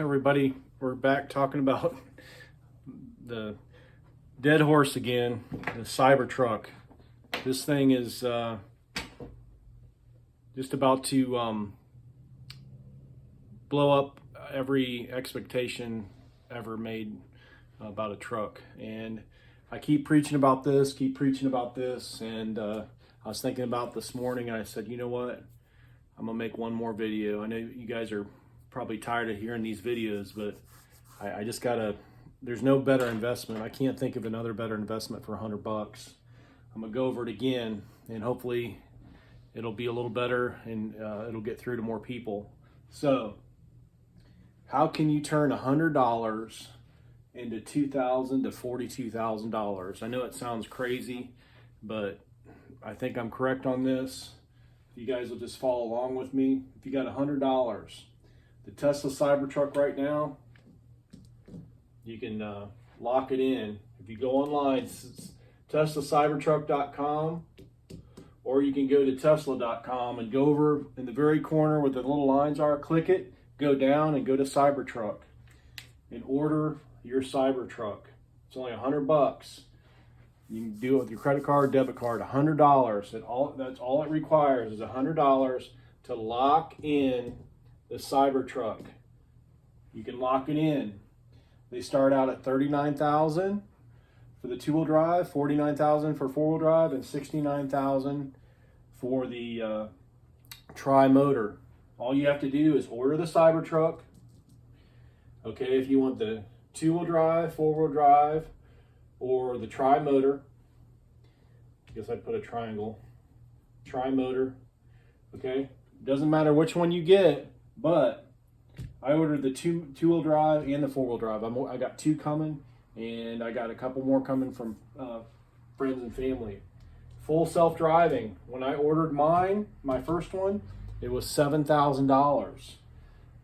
Everybody, we're back talking about the dead horse again, the Cybertruck. This thing is just about to blow up every expectation ever made about a truck. And I keep preaching about this, and I was thinking about this morning, and I said, you know what? I'm gonna make one more video. I know you guys are probably tired of hearing these videos, but I just gotta, there's no better investment. I can't think of another better investment for $100. I'm gonna go over it again, and hopefully it'll be a little better, and it'll get through to more people. So how can you turn $100 into $2,000 to $42,000? I know it sounds crazy, but I think I'm correct on this. You guys will just follow along with me. If you got $100, the Tesla Cybertruck right now, you can lock it in. If you go online, it's teslacybertruck.com, or you can go to tesla.com and go over in the very corner where the little lines are, click it, go down and go to Cybertruck and order your Cybertruck. It's only $100. You can do it with your credit card, debit card, $100. That's all it requires is $100 to lock in the Cybertruck. You can lock it in. They start out at $39,000 for the two-wheel drive, $49,000 for four-wheel drive, and $69,000 for the tri-motor. All you have to do is order the Cybertruck. Okay, if you want the two-wheel drive, four-wheel drive, or the tri-motor, I guess I'd put a triangle, tri-motor, okay? Doesn't matter which one you get, but I ordered the two-wheel drive and the four-wheel drive. I got two coming, and I got a couple more coming from friends and family. Full self-driving. When I ordered mine, my first one, it was $7,000.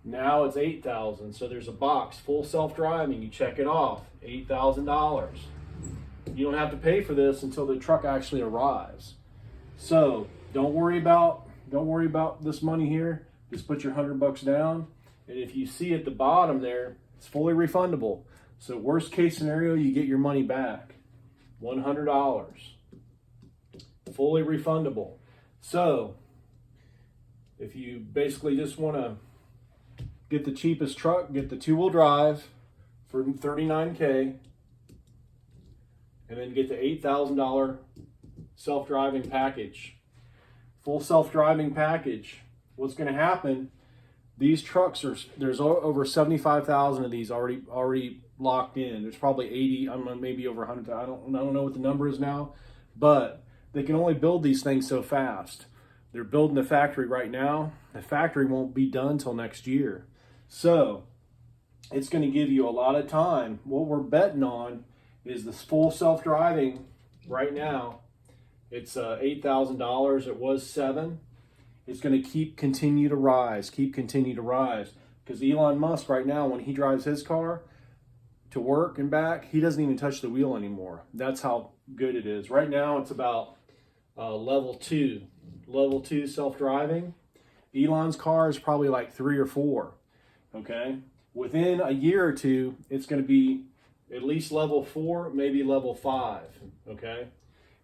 Now it's $8,000. So there's a box, full self-driving. You check it off, $8,000. You don't have to pay for this until the truck actually arrives. So don't worry about this money here. Just put your $100 down, and if you see at the bottom there, it's fully refundable. So worst case scenario, you get your money back, $100, fully refundable. So if you basically just want to get the cheapest truck, get the two-wheel drive for $39K, and then get the $8,000 self-driving package, full self-driving package. What's going to happen? These trucks there's over 75,000 of these already locked in. There's probably 80, maybe over 100. I don't know what the number is now, but they can only build these things so fast. They're building the factory right now. The factory won't be done till next year, so it's going to give you a lot of time. What we're betting on is this full self-driving right now. It's $8,000. It was $7,000. It's going to continue to rise, because Elon Musk right now, when he drives his car to work and back, he doesn't even touch the wheel anymore. That's how good it is. Right now, it's about level 2 self-driving. Elon's car is probably like 3 or 4. Okay, within a year or two, it's going to be at least level 4, maybe level 5. Okay,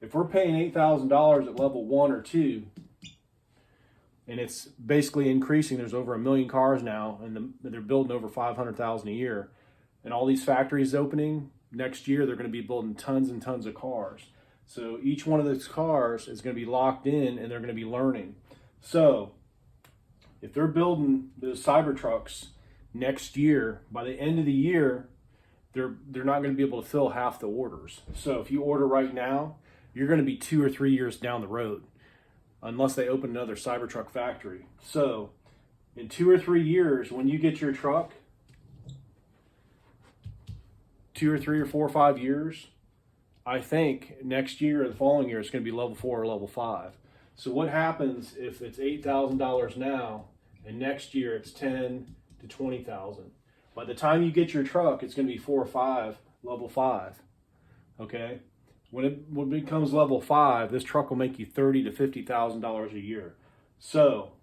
if we're paying $8,000 at level 1 or 2. And it's basically increasing. There's over 1 million cars now, and they're building over 500,000 a year. And all these factories opening next year, they're going to be building tons and tons of cars. So each one of those cars is going to be locked in, and they're going to be learning. So if they're building those Cybertrucks next year, by the end of the year, they're not going to be able to fill half the orders. So if you order right now, you're going to be 2 or 3 years down the road, unless they open another Cybertruck factory. So in 2 or 3 years, when you get your truck, 2 or 3 or 4 or 5 years, I think next year or the following year, it's going to be level 4 or level 5. So what happens if it's $8,000 now, and next year it's $10,000 to $20,000? By the time you get your truck, it's going to be 4 or 5, level 5. Okay? When it becomes level 5, this truck will make you $30,000 to $50,000 a year. So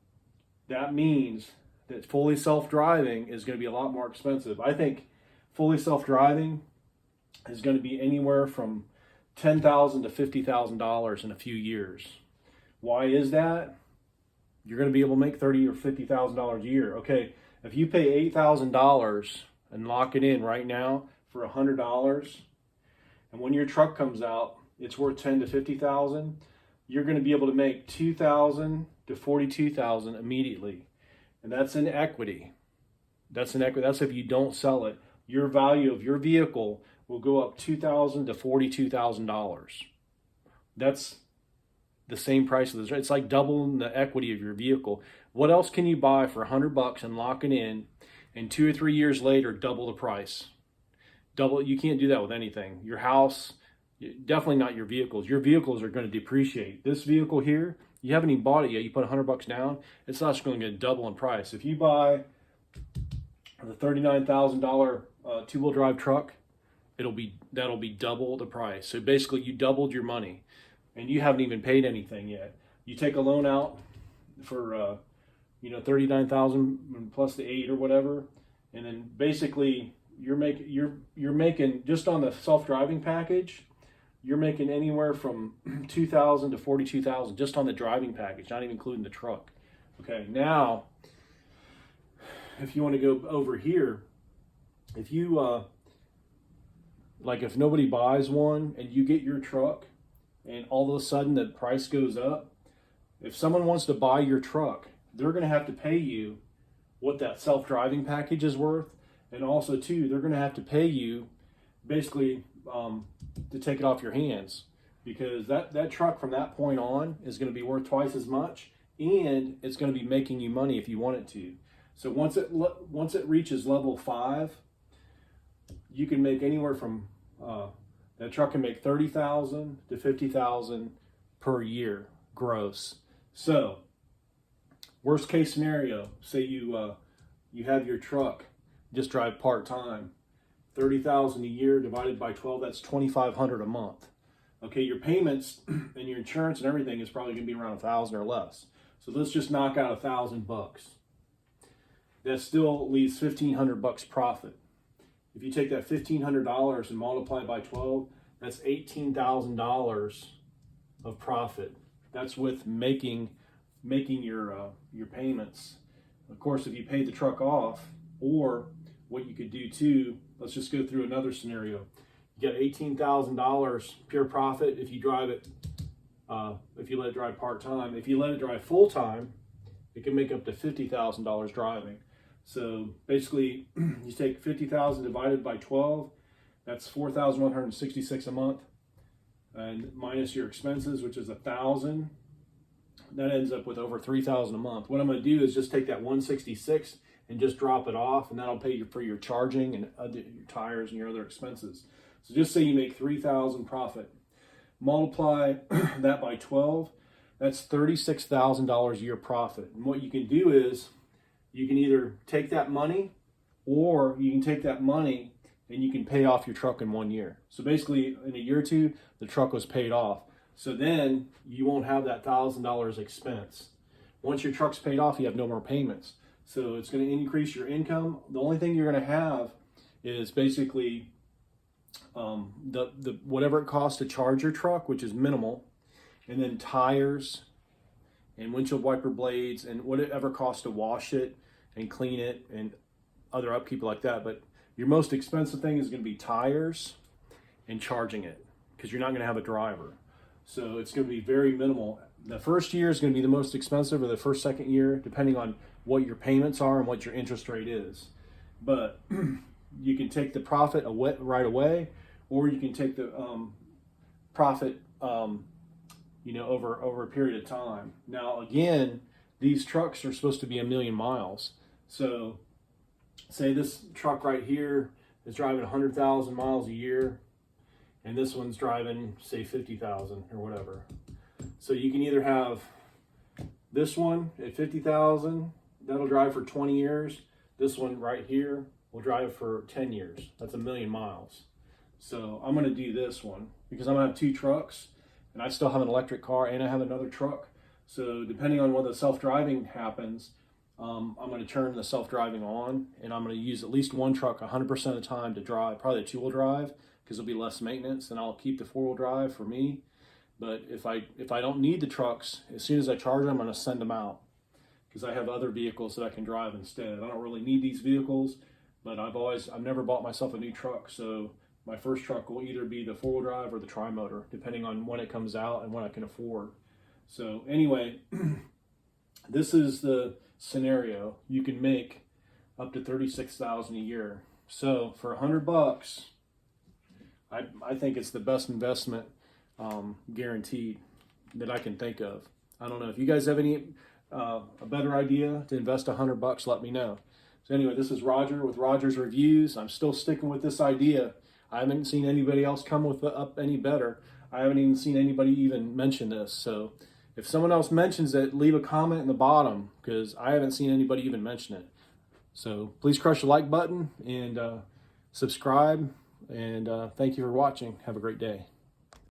that means that fully self-driving is going to be a lot more expensive. I think fully self-driving is going to be anywhere from $10,000 to $50,000 in a few years. Why is that? You're going to be able to make $30,000 or $50,000 a year. Okay, if you pay $8,000 and lock it in right now for $100, and when your truck comes out, it's worth $10,000 to $50,000. You're going to be able to make $2,000 to $42,000 immediately, and that's in equity. That's in equity. That's if you don't sell it. Your value of your vehicle will go up $2,000 to $42,000. That's the same price of this. It's like doubling the equity of your vehicle. What else can you buy for $100 and lock it in, and 2 or 3 years later double the price? Double. You can't do that with anything. Your house, definitely not your vehicles. Your vehicles are going to depreciate. This vehicle here, you haven't even bought it yet. You put $100 down, it's not going to double in price. If you buy the $39,000 two-wheel drive truck, that'll be double the price. So basically, you doubled your money, and you haven't even paid anything yet. You take a loan out for $39,000 plus the 8 or whatever, and then basically you're making just on the self-driving package, you're making anywhere from $2,000 to $42,000 just on the driving package, not even including the truck. Okay, now if you want to go over here, if you if nobody buys one and you get your truck and all of a sudden the price goes up, if someone wants to buy your truck, they're going to have to pay you what that self-driving package is worth, and also too, they're going to have to pay you basically to take it off your hands, because that truck from that point on is going to be worth twice as much, and it's going to be making you money if you want it to. So once it reaches level 5, you can make anywhere from that truck can make $30,000 to $50,000 per year gross. So worst case scenario, say you have your truck, just drive part-time, $30,000 a year divided by 12, that's $2,500 a month. Okay, your payments and your insurance and everything is probably going to be around $1,000 or less. So let's just knock out $1,000. That still leaves $1,500 profit. If you take that $1,500 and multiply by 12, that's $18,000 of profit. That's with making your payments. Of course, if you pay the truck off, or what you could do too, let's just go through another scenario. You get $18,000 pure profit if you drive it, if you let it drive part-time. If you let it drive full-time, it can make up to $50,000 driving. So basically, you take $50,000 divided by 12, that's $4,166 a month, and minus your expenses, which is $1,000, that ends up with over $3,000 a month. What I'm going to do is just take that 166 and just drop it off, and that'll pay you for your charging and your tires and your other expenses. So just say you make $3,000 profit. Multiply that by 12, that's $36,000 a year profit. And what you can do is you can either take that money, or you can take that money and you can pay off your truck in 1 year. So basically, in a year or two, the truck was paid off. So then you won't have that $1,000 expense. Once your truck's paid off, you have no more payments. So it's going to increase your income. The only thing you're going to have is basically the whatever it costs to charge your truck, which is minimal, and then tires and windshield wiper blades and whatever costs to wash it and clean it and other upkeep like that. But your most expensive thing is going to be tires and charging it, because you're not going to have a driver. So it's going to be very minimal. The first year is going to be the most expensive, or the second year, depending on what your payments are and what your interest rate is. But you can take the profit right away, or you can take the profit over a period of time. Now, again, these trucks are supposed to be 1 million miles. So say this truck right here is driving 100,000 miles a year, and this one's driving, say, 50,000 or whatever. So you can either have this one at 50,000, that'll drive for 20 years. This one right here will drive for 10 years. That's 1 million miles. So I'm going to do this one because I'm going to have 2 trucks, and I still have an electric car and I have another truck. So depending on when the self-driving happens, I'm going to turn the self-driving on, and I'm going to use at least one truck 100% of the time to drive, probably a 2-wheel drive, because it'll be less maintenance, and I'll keep the 4-wheel drive for me. But if I don't need the trucks, as soon as I charge them, I'm going to send them out, because I have other vehicles that I can drive instead. I don't really need these vehicles, but I've never bought myself a new truck, so my first truck will either be the 4-wheel drive or the tri-motor, depending on when it comes out and what I can afford. So anyway, this is the scenario. You can make up to $36,000 a year. So for $100, I think it's the best investment, guaranteed, that I can think of. I don't know if you guys have any a better idea to invest $100. Let me know. So anyway, this is Roger with Roger's Reviews. I'm still sticking with this idea. I haven't seen anybody else come with up any better. I haven't even seen anybody even mention this. So if someone else mentions it, leave a comment in the bottom, because I haven't seen anybody even mention it. So please crush the like button and subscribe. And thank you for watching. Have a great day.